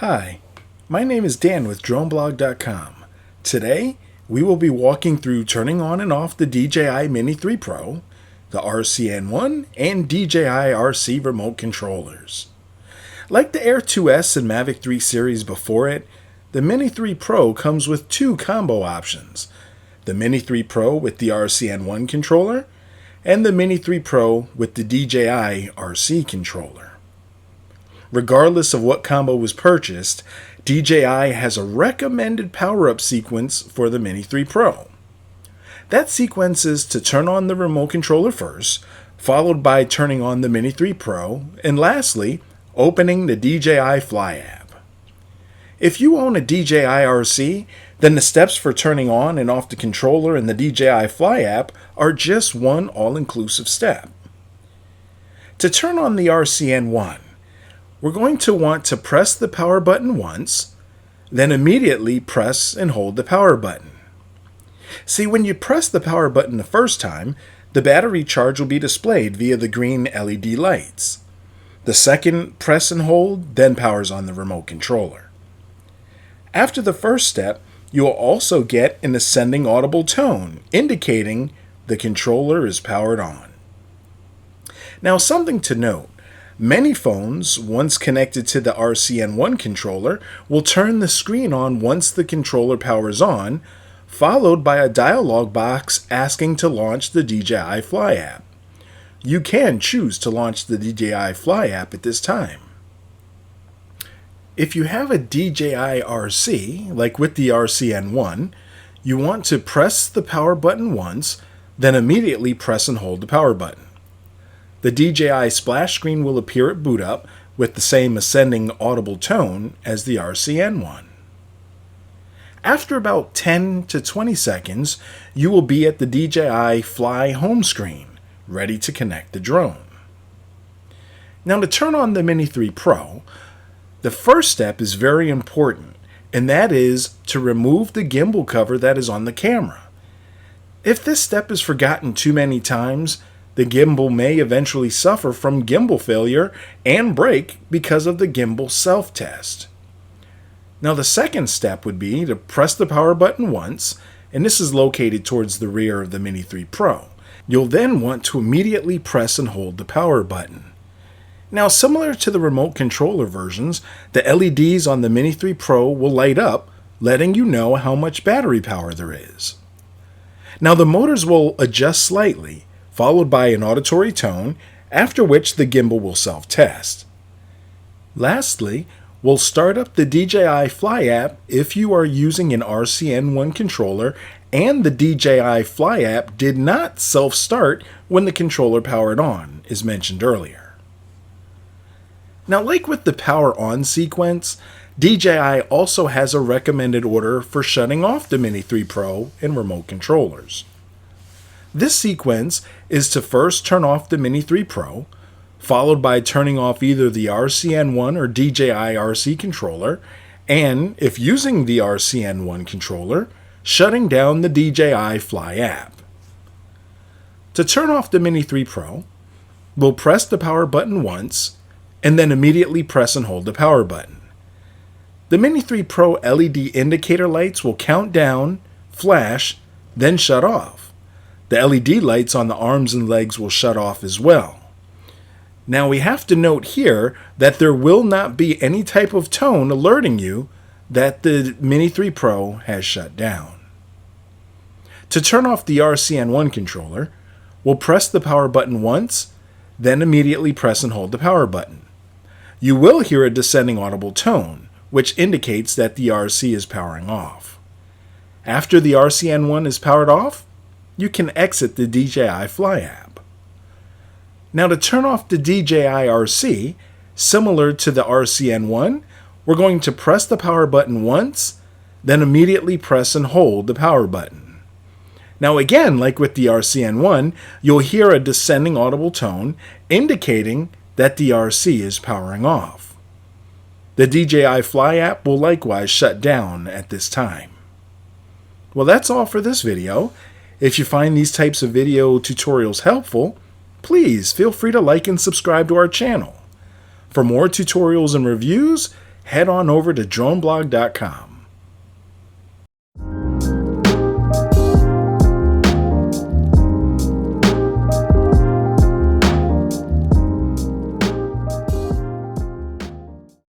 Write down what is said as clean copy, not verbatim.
Hi, my name is Dan with Droneblog.com. Today, we will be walking through turning on and off the DJI Mini 3 Pro, the RCN1, and DJI RC remote controllers. Like the Air 2S and Mavic 3 series before it, the Mini 3 Pro comes with two combo options, the Mini 3 Pro with the RCN1 controller, and the Mini 3 Pro with the DJI RC controller. Regardless of what combo was purchased, DJI has a recommended power-up sequence for the Mini 3 Pro. That sequence is to turn on the remote controller first, followed by turning on the Mini 3 Pro, and lastly, opening the DJI Fly app. If you own a DJI RC, then the steps for turning on and off the controller in the DJI Fly app are just one all-inclusive step. To turn on the RCN1, we're going to want to press the power button once, then immediately press and hold the power button. See, when you press the power button the first time, the battery charge will be displayed via the green LED lights. The second press and hold then powers on the remote controller. After the first step, you will also get an ascending audible tone indicating the controller is powered on. Now, something to note. Many phones, once connected to the RCN1 controller, will turn the screen on once the controller powers on, followed by a dialog box asking to launch the DJI Fly app. You can choose to launch the DJI Fly app at this time. If you have a DJI RC, like with the RCN1, you want to press the power button once, then immediately press and hold the power button. The DJI splash screen will appear at boot up with the same ascending audible tone as the RCN1. After about 10 to 20 seconds, you will be at the DJI Fly home screen, ready to connect the drone. Now, to turn on the Mini 3 Pro, the first step is very important, and that is to remove the gimbal cover that is on the camera. If this step is forgotten too many times, the gimbal may eventually suffer from gimbal failure and break because of the gimbal self-test. Now, the second step would be to press the power button once, and this is located towards the rear of the Mini 3 Pro. You'll then want to immediately press and hold the power button. Now, similar to the remote controller versions, the LEDs on the Mini 3 Pro will light up, letting you know how much battery power there is. Now, the motors will adjust slightly, followed by an auditory tone, after which the gimbal will self-test. Lastly, we'll start up the DJI Fly app if you are using an RCN1 controller and the DJI Fly app did not self-start when the controller powered on, as mentioned earlier. Now, like with the power on sequence, DJI also has a recommended order for shutting off the Mini 3 Pro and remote controllers. This sequence is to first turn off the Mini 3 Pro, followed by turning off either the RCN1 or DJI RC controller, and, if using the RCN1 controller, shutting down the DJI Fly app. To turn off the Mini 3 Pro, we'll press the power button once, and then immediately press and hold the power button. The Mini 3 Pro LED indicator lights will count down, flash, then shut off. The LED lights on the arms and legs will shut off as well. Now, we have to note here that there will not be any type of tone alerting you that the Mini 3 Pro has shut down. To turn off the RCN1 controller, we'll press the power button once, then immediately press and hold the power button. You will hear a descending audible tone, which indicates that the RC is powering off. After the RCN1 is powered off, you can exit the DJI Fly app. Now, to turn off the DJI RC, similar to the RCN1, we're going to press the power button once, then immediately press and hold the power button. Now, again, like with the RCN1, you'll hear a descending audible tone indicating that the RC is powering off. The DJI Fly app will likewise shut down at this time. Well, that's all for this video. If you find these types of video tutorials helpful, please feel free to like and subscribe to our channel. For more tutorials and reviews, head on over to droneblog.com.